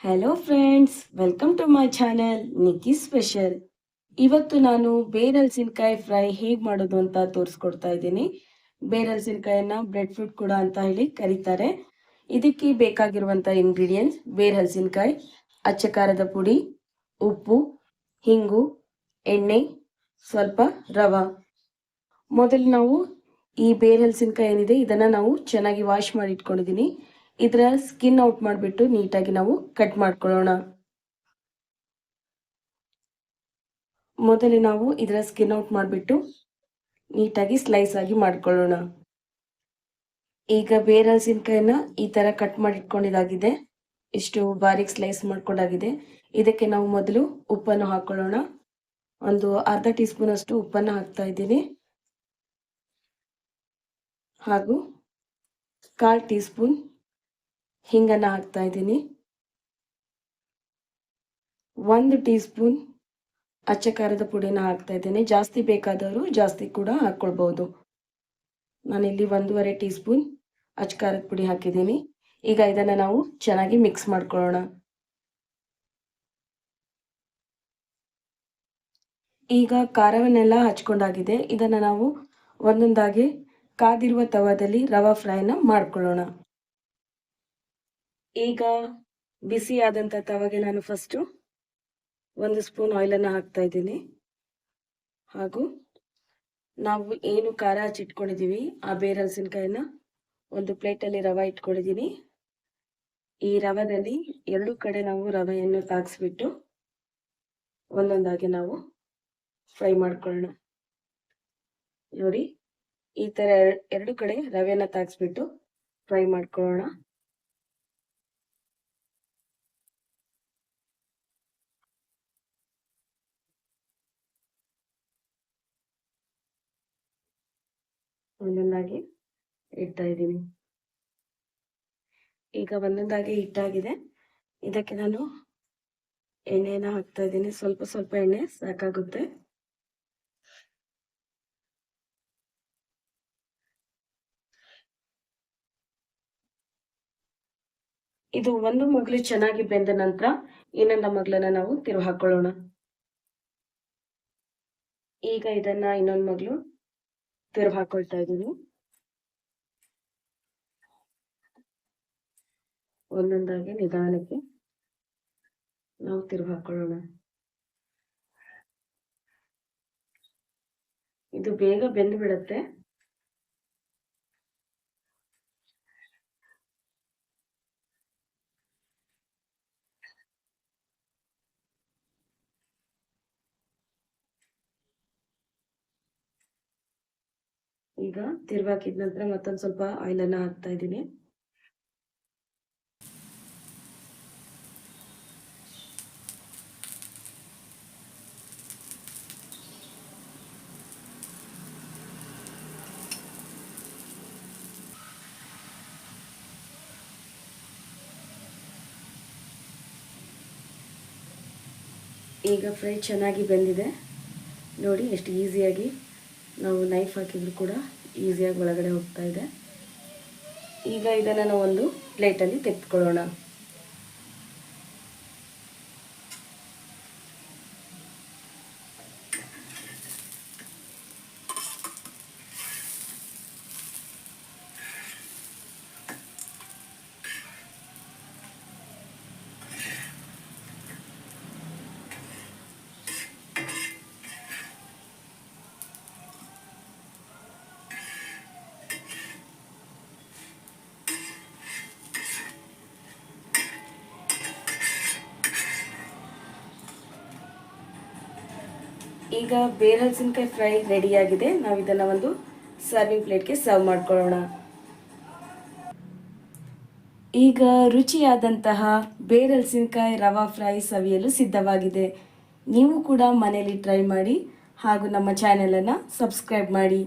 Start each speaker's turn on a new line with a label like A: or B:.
A: Hello friends, welcome to my channel Nikki special. ಇವತ್ತು ನಾನು ಬೇರಲ್ಸಿನಕಾಯಿ fry ಹೇಗೆ ಮಾಡೋದು ಅಂತ ತೋರಿಸ್ಕೊಡ್ತಾ ಇದ್ದೀನಿ. ಬೇರಲ್ಸಿನಕಾಯಿನ ಬ್ರೆಡ್ ಫ್ರೂಟ್ ಕೂಡ ಅಂತ ಹೇಳಿ ಕರೀತಾರೆ. ಇದಕ್ಕೆ ಬೇಕಾಗಿರುವಂಥ ಇಂಗ್ರೀಡಿಯೆಂಟ್ಸ್: ಬೇರಲ್ಸಿನಕಾಯಿ, ಅಚ್ಚ ಖಾರದ ಪುಡಿ, ಉಪ್ಪು, ಹಿಂಗು, ಎಣ್ಣೆ, ಸ್ವಲ್ಪ ರವೆ. ಮೊದಲು ನಾವು ಈ ಬೇರಲ್ಸಿನಕಾಯಿ ಏನಿದೆ ಇದನ್ನು ನಾವು ಚೆನ್ನಾಗಿ ವಾಶ್ ಮಾಡಿ ಇಟ್ಕೊಂಡಿದ್ದೀನಿ. ಇದರ ಸ್ಕಿನ್ ಔಟ್ ಮಾಡಿಬಿಟ್ಟು ನೀಟಾಗಿ ನಾವು ಕಟ್ ಮಾಡ್ಕೊಳ್ಳೋಣ. ಮೊದಲೇ ನಾವು ಇದರ ಸ್ಕಿನ್ ಔಟ್ ಮಾಡಿಬಿಟ್ಟು ನೀಟಾಗಿ ಸ್ಲೈಸ್ ಆಗಿ ಮಾಡ್ಕೊಳ್ಳೋಣ. ಈಗ ಬೇರಲ್ಸಿನಕಾಯಿನ ಈ ಥರ ಕಟ್ ಮಾಡಿ ಇಟ್ಕೊಂಡಿದ್ದಾಗಿದೆ. ಇಷ್ಟು ಬಾರೀಕ್ ಸ್ಲೈಸ್ ಮಾಡ್ಕೊಂಡಾಗಿದೆ. ಇದಕ್ಕೆ ನಾವು ಮೊದಲು ಉಪ್ಪನ್ನು ಹಾಕೊಳ್ಳೋಣ. ಒಂದು ಅರ್ಧ ಟೀ ಸ್ಪೂನ್ ಅಷ್ಟು ಉಪ್ಪನ್ನು ಹಾಕ್ತಾ ಇದ್ದೀನಿ. ಹಾಗೂ 1/4 ಟೀ ಸ್ಪೂನ್ ಹಿಂಗನ್ನು ಹಾಕ್ತಾ ಇದ್ದೀನಿ. 1 ಟೀ ಸ್ಪೂನ್ ಅಚ್ಚ ಖಾರದ ಪುಡಿನ ಹಾಕ್ತಾ ಇದ್ದೀನಿ. ಜಾಸ್ತಿ ಬೇಕಾದವರು ಜಾಸ್ತಿ ಕೂಡ ಹಾಕ್ಕೊಳ್ಬಹುದು. ನಾನಿಲ್ಲಿ 1.5 ಟೀ ಸ್ಪೂನ್ ಅಚ್ಚ ಖಾರದ ಪುಡಿ ಹಾಕಿದ್ದೀನಿ. ಈಗ ಇದನ್ನು ನಾವು ಚೆನ್ನಾಗಿ ಮಿಕ್ಸ್ ಮಾಡ್ಕೊಳ್ಳೋಣ. ಈಗ ಖಾರವನ್ನೆಲ್ಲ ಹಚ್ಕೊಂಡಾಗಿದೆ. ಇದನ್ನು ನಾವು ಒಂದೊಂದಾಗಿ ಕಾದಿರುವ ತವಾದಲ್ಲಿ ರವಾ ಫ್ರೈನ ಮಾಡ್ಕೊಳ್ಳೋಣ. ಈಗ ಬಿಸಿಯಾದಂಥ ತವಾಗೆ ನಾನು ಫಸ್ಟು 1 ಸ್ಪೂನ್ ಆಯಿಲನ್ನು ಹಾಕ್ತಾ ಇದ್ದೀನಿ. ಹಾಗೂ ನಾವು ಏನು ಖಾರ ಹಚ್ಚಿಟ್ಕೊಂಡಿದ್ದೀವಿ ಆ ಬೇರಲ್ಸಿನಕಾಯಿನ ಒಂದು ಪ್ಲೇಟಲ್ಲಿ ರವೆ ಇಟ್ಕೊಂಡಿದ್ದೀನಿ. ಈ ರವೆದಲ್ಲಿ 2 ಕಡೆ ನಾವು ರವೆಯನ್ನು ತಾಗಿಸ್ಬಿಟ್ಟು ಒಂದೊಂದಾಗಿ ನಾವು ಫ್ರೈ ಮಾಡ್ಕೊಳ್ಳೋಣ. ನೋಡಿ, ಈ ಥರ 2 ಕಡೆ ರವೆನ ತಾಗಿಸ್ಬಿಟ್ಟು ಫ್ರೈ ಮಾಡ್ಕೊಳ್ಳೋಣ. ಒಂದೊಂದಾಗಿ ಇಡ್ತಾ ಇದ್ದೀನಿ. ಈಗ ಒಂದೊಂದಾಗಿ ಹಿಟ್ಟಾಗಿದೆ. ಇದಕ್ಕೆ ನಾನು ಎಣ್ಣೆನ ಹಾಕ್ತಾ ಇದ್ದೀನಿ. ಸ್ವಲ್ಪ ಸ್ವಲ್ಪ ಎಣ್ಣೆ ಸಾಕಾಗುತ್ತೆ. ಇದು ಒಂದು ಮಗ್ಲು ಚೆನ್ನಾಗಿ ಬೆಂದ ನಂತರ ಇನ್ನೊಂದು ಮಗ್ಲನ್ನ ನಾವು ತಿರುವಿ ಹಾಕೊಳ್ಳೋಣ. ಈಗ ಇದನ್ನ ಇನ್ನೊಂದು ಮಗ್ಲು ತಿರುವಿ ಹಾಕೊಳ್ತಾ ಇದ್ದೀನಿ. ಒಂದೊಂದಾಗಿ ನಿಧಾನಕ್ಕೆ ನಾವು ತಿರುವಿ ಹಾಕೊಳ್ಳೋಣ. ಇದು ಬೇಗ ಬೆಂದು ಬಿಡುತ್ತೆ. ಈಗ ತಿರುವಾಕಿದ ನಂತರ ಮತ್ತೊಂದು ಸ್ವಲ್ಪ ಆಯಿಲನ್ನು ಹಾಕ್ತಾ ಇದ್ದೀನಿ. ಈಗ ಫ್ರೈ ಚೆನ್ನಾಗಿ ಬೆಂದಿದೆ. ನೋಡಿ ಎಷ್ಟು ಈಸಿಯಾಗಿ ನಾವು ನೈಫ್ ಹಾಕಿದ್ರು ಕೂಡ ಈಸಿಯಾಗಿ ಒಳಗಡೆ ಹೋಗ್ತಾ ಇದೆ. ಈಗ ಇದನ್ನು ನಾವು ಒಂದು ಪ್ಲೇಟಲ್ಲಿ ತೆಗೆದುಕೊಳ್ಳೋಣ. ಈಗ ಬೇರಲ್ಸಿನಕಾಯಿ ಫ್ರೈ ರೆಡಿಯಾಗಿದೆ. ನಾವು ಇದನ್ನು ಒಂದು ಸರ್ವಿಂಗ್ ಪ್ಲೇಟ್ಗೆ ಸರ್ವ್ ಮಾಡ್ಕೊಳ್ಳೋಣ. ಈಗ ರುಚಿಯಾದಂತಹ ಬೇರಲ್ಸಿನಕಾಯಿ ರವಾ ಫ್ರೈ ಸವಿಯಲು ಸಿದ್ಧವಾಗಿದೆ. ನೀವು ಕೂಡ ಮನೆಯಲ್ಲಿ ಟ್ರೈ ಮಾಡಿ ಹಾಗೂ ನಮ್ಮ ಚಾನೆಲನ್ನು ಸಬ್ಸ್ಕ್ರೈಬ್ ಮಾಡಿ.